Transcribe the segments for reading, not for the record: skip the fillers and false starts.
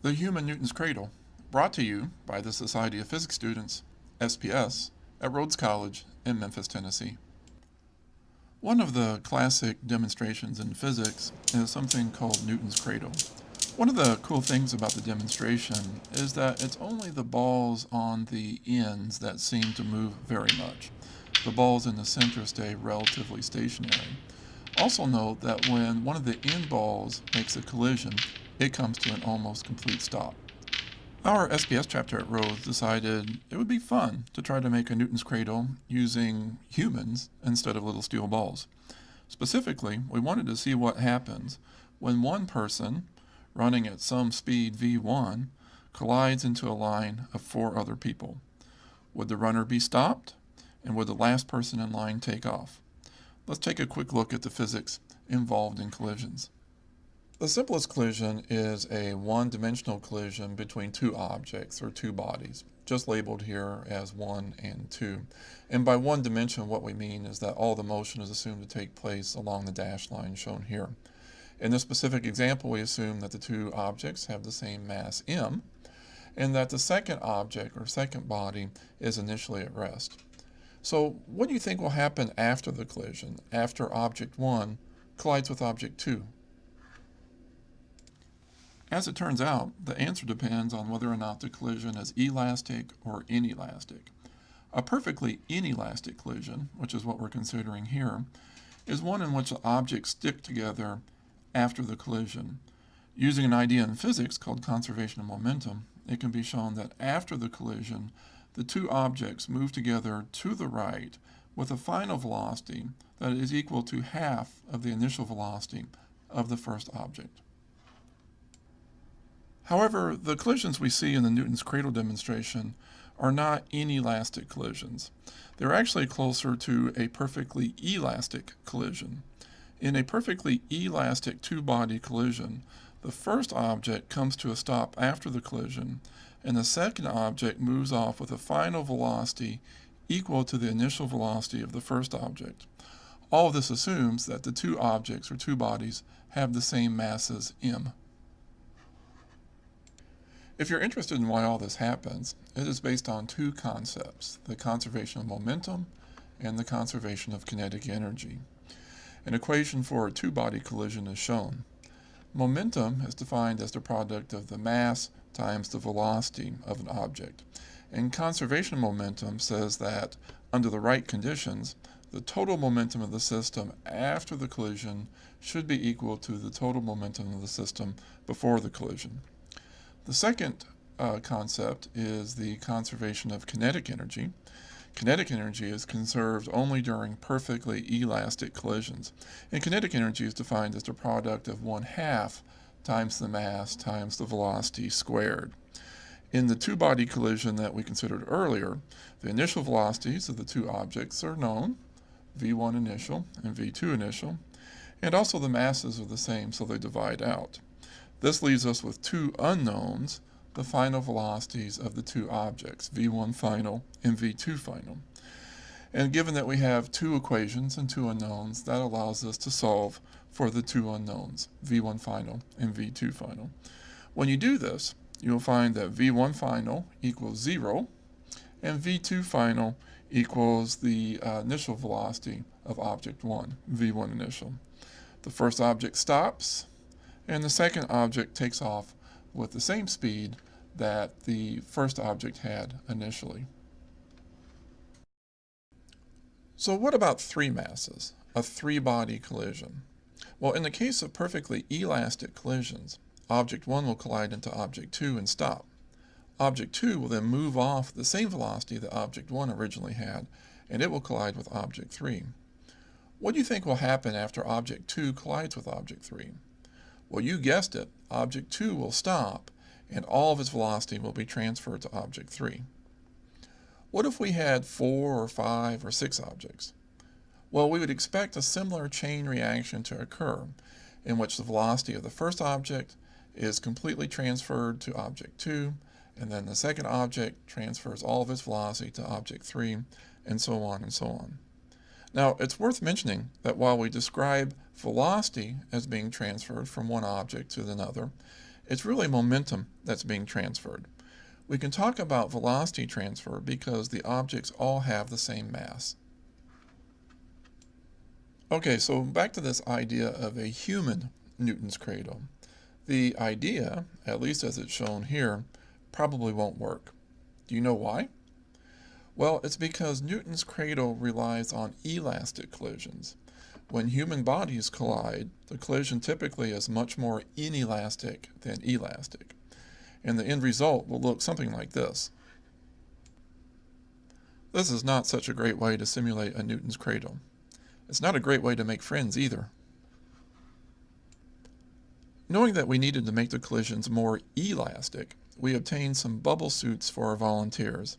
The Human Newton's Cradle, brought to you by the Society of Physics Students, SPS, at Rhodes College in Memphis, Tennessee. One of the classic demonstrations in physics is something called Newton's Cradle. One of the cool things about the demonstration is that it's only the balls on the ends that seem to move very much. The balls in the center stay relatively stationary. Also note that when one of the end balls makes a collision, it comes to an almost complete stop. Our SPS chapter at Rhodes decided it would be fun to try to make a Newton's Cradle using humans instead of little steel balls. Specifically, we wanted to see what happens when one person, running at some speed v1, collides into a line of 4 other people. Would the runner be stopped? And would the last person in line take off? Let's take a quick look at the physics involved in collisions. The simplest collision is a one-dimensional collision between two objects or two bodies, just labeled here as 1 and 2. And by one dimension, what we mean is that all the motion is assumed to take place along the dashed line shown here. In this specific example, we assume that the two objects have the same mass m, and that the second object or second body is initially at rest. So what do you think will happen after the collision, after object 1 collides with object 2? As it turns out, the answer depends on whether or not the collision is elastic or inelastic. A perfectly inelastic collision, which is what we're considering here, is one in which the objects stick together after the collision. Using an idea in physics called conservation of momentum, it can be shown that after the collision, the two objects move together to the right with a final velocity that is equal to half of the initial velocity of the first object. However, the collisions we see in the Newton's Cradle demonstration are not inelastic collisions. They're actually closer to a perfectly elastic collision. In a perfectly elastic two-body collision, the first object comes to a stop after the collision, and the second object moves off with a final velocity equal to the initial velocity of the first object. All of this assumes that the two objects or two bodies have the same masses m. If you're interested in why all this happens, it is based on two concepts, the conservation of momentum and the conservation of kinetic energy. An equation for a two-body collision is shown. Momentum is defined as the product of the mass times the velocity of an object. And conservation of momentum says that, under the right conditions, the total momentum of the system after the collision should be equal to the total momentum of the system before the collision. The second concept is the conservation of kinetic energy. Kinetic energy is conserved only during perfectly elastic collisions, and kinetic energy is defined as the product of 1/2 times the mass times the velocity squared. In the two-body collision that we considered earlier, the initial velocities of the two objects are known, v1 initial and v2 initial, and also the masses are the same, so they divide out. This leaves us with two unknowns, the final velocities of the two objects, v1 final and v2 final. And given that we have two equations and two unknowns, that allows us to solve for the two unknowns, v1 final and v2 final. When you do this, you'll find that v1 final equals 0 and v2 final equals the initial velocity of object 1, v1 initial. The first object stops, and the second object takes off with the same speed that the first object had initially. So what about three masses, a three-body collision? Well, in the case of perfectly elastic collisions, object 1 will collide into object 2 and stop. Object 2 will then move off the same velocity that object 1 originally had, and it will collide with object 3. What do you think will happen after object 2 collides with object 3? Well, you guessed it, object 2 will stop, and all of its velocity will be transferred to object 3. What if we had 4 or 5 or 6 objects? Well, we would expect a similar chain reaction to occur, in which the velocity of the first object is completely transferred to object 2, and then the second object transfers all of its velocity to object 3, and so on and so on. Now, it's worth mentioning that while we describe velocity as being transferred from one object to another, It's really momentum that's being transferred. We can talk about velocity transfer because the objects all have the same mass. Okay, so back to this idea of a human Newton's cradle. The idea, at least as it's shown here, probably won't work. Do you know why? Well, it's because Newton's cradle relies on elastic collisions. When human bodies collide, the collision typically is much more inelastic than elastic, and the end result will look something like this. This is not such a great way to simulate a Newton's cradle. It's not a great way to make friends either. Knowing that we needed to make the collisions more elastic, we obtained some bubble suits for our volunteers.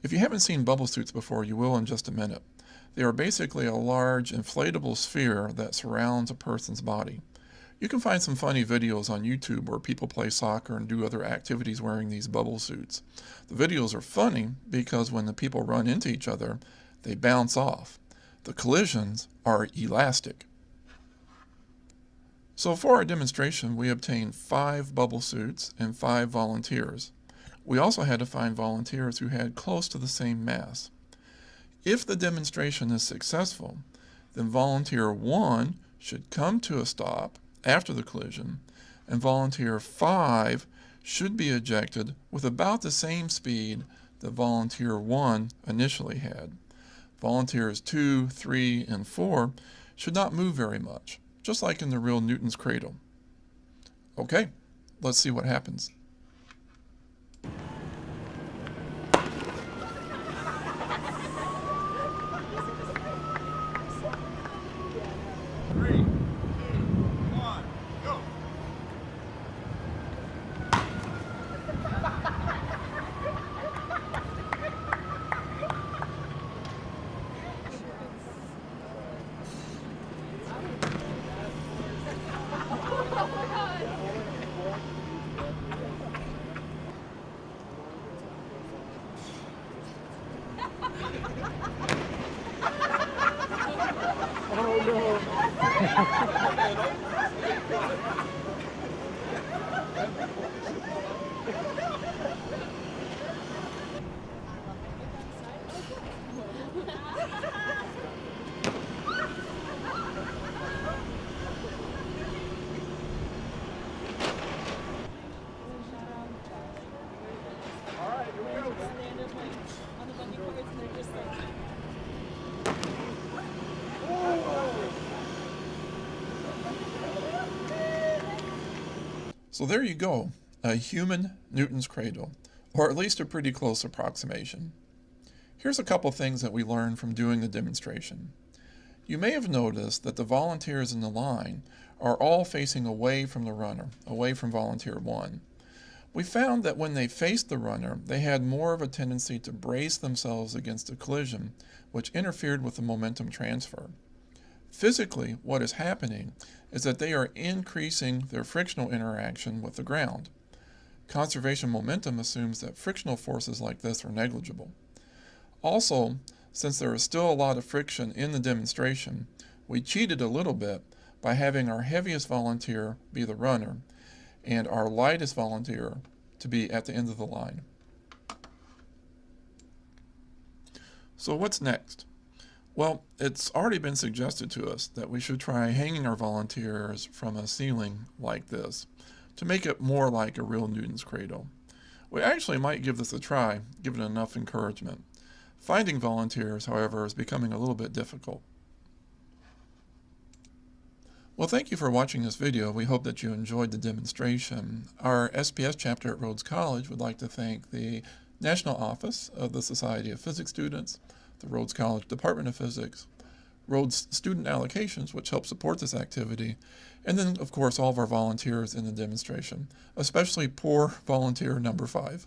If you haven't seen bubble suits before, you will in just a minute. They are basically a large inflatable sphere that surrounds a person's body. You can find some funny videos on YouTube where people play soccer and do other activities wearing these bubble suits. The videos are funny because when the people run into each other, they bounce off. The collisions are elastic. So for our demonstration, we obtained 5 bubble suits and 5 volunteers. We also had to find volunteers who had close to the same mass. If the demonstration is successful, then volunteer 1 should come to a stop after the collision, and volunteer 5 should be ejected with about the same speed that volunteer 1 initially had. Volunteers 2, 3, and 4 should not move very much, just like in the real Newton's cradle. Okay, let's see what happens. So there you go, a human Newton's cradle, or at least a pretty close approximation. Here's a couple things that we learned from doing the demonstration. You may have noticed that the volunteers in the line are all facing away from the runner, away from volunteer 1. We found that when they faced the runner, they had more of a tendency to brace themselves against a collision, which interfered with the momentum transfer. Physically, what is happening is that they are increasing their frictional interaction with the ground. Conservation momentum assumes that frictional forces like this are negligible. Also, since there is still a lot of friction in the demonstration, we cheated a little bit by having our heaviest volunteer be the runner and our lightest volunteer to be at the end of the line. So what's next? Well, it's already been suggested to us that we should try hanging our volunteers from a ceiling like this to make it more like a real Newton's cradle. We actually might give this a try, given enough encouragement. Finding volunteers, however, is becoming a little bit difficult. Well, thank you for watching this video. We hope that you enjoyed the demonstration. Our SPS chapter at Rhodes College would like to thank the National Office of the Society of Physics Students, the Rhodes College Department of Physics, Rhodes Student Allocations, which help support this activity, and then, of course, all of our volunteers in the demonstration, especially poor volunteer number 5.